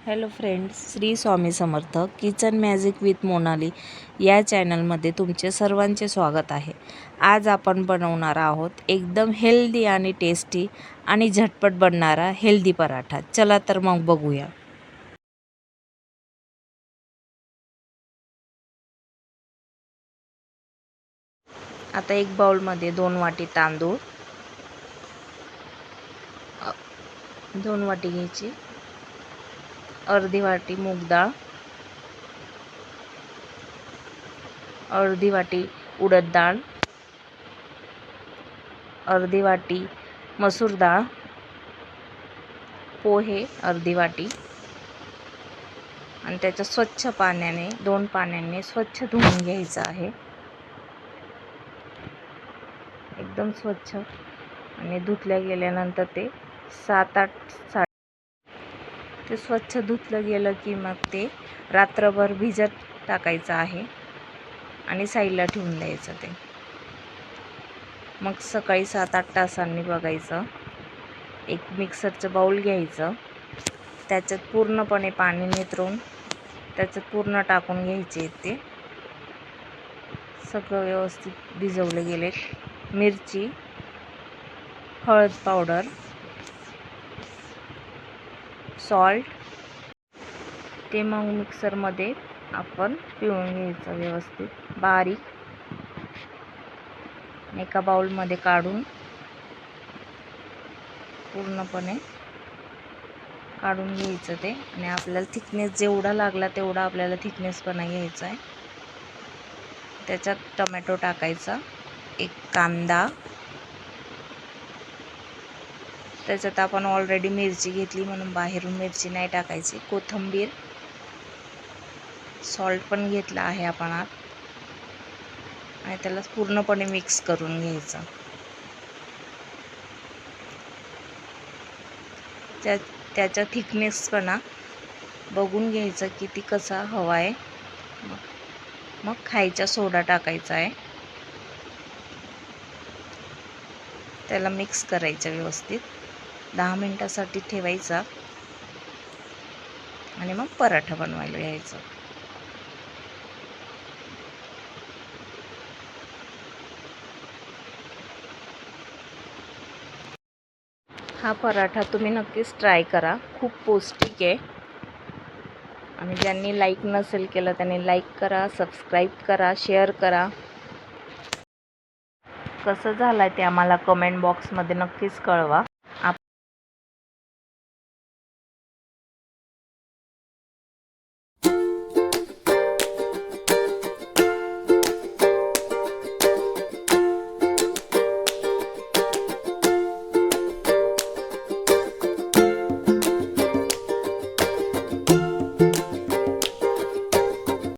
Hello friends, Shri Swami Samarth kitchen magic with Monali या चॅनलमध्ये तुमचे सर्वांचे स्वागत आहे। आज आपण बनवणार आहोत एकदम हेल्दी आणि टेस्टी आणि झटपट बनणारा हेल्दी पराठा। चला तर मग बघूया। आता एक बाउलमध्ये 2 वाटी तांदूळ, 2 वाटी घ्यायची, अर्धी वाटी मूग डाळ, अर्धी वाटी उडद डाळ, अर्धी वाटी मसूर डाळ, पोहे अर्धी वाटी आणि त्याच्या स्वच्छ पाण्याने 2 पाण्याने स्वच्छ धुवून घ्यायचं आहे। एकदम स्वच्छ आणि धुतल्या गेल्यानंतर ते 7-8 ते स्वच्छ धुतलं गेलं की मग ते रात्रभर भिजत टाकायचं आहे आणि साईडला ठेवून द्यायचं ते। मग सकाळी 7-8 तासांनी बघायचं। एक मिक्सरचं बाउल घ्यायचं, त्याच्यात पूर्णपणे पाणी नितरून त्याच्यात पूर्ण टाकून घ्यायचे। ते सगळं व्यवस्थित भिजवले गेले। मिरची, हळद पावडर, सॉल्ट, ते मग मिक्सरमध्ये आपण पिळून घ्यायचं व्यवस्थित बारीक। एका बाउलमध्ये काढून पूर्णपणे काढून घ्यायचं ते आणि आपल्याला थिकनेस जेवढा लागला तेवढा आपल्याला थिकनेसपणा घ्यायचा आहे। त्याच्यात टोमॅटो टाकायचा, एक कांदा, त्याच्यात आपण ऑलरेडी मिरची घेतली म्हणून बाहेरून मिरची नाही टाकायची, कोथिंबीर, सॉल्ट पण घेतला आहे आपण आत आणि त्याला पूर्णपणे मिक्स करून घ्यायचं। त्याचा थिकनेसपणा बघून घ्यायचं किती कसा हवा आहे। मग खायचा सोडा टाकायचा आहे, त्याला मिक्स करायचं व्यवस्थित, 10 मिनिटासाठी ठेवायचा आणि मग पराठा बनवायला घ्यायचा। हा पराठा तुम्ही नक्कीच ट्राय करा, खूप पौष्टिक आहे। आणि ज्यांनी लाईक नसेल केलं त्यांनी लाईक करा, सबस्क्राईब करा, शेअर करा। कसं झालं ते आम्हाला कमेंट बॉक्समध्ये नक्कीच कळवा।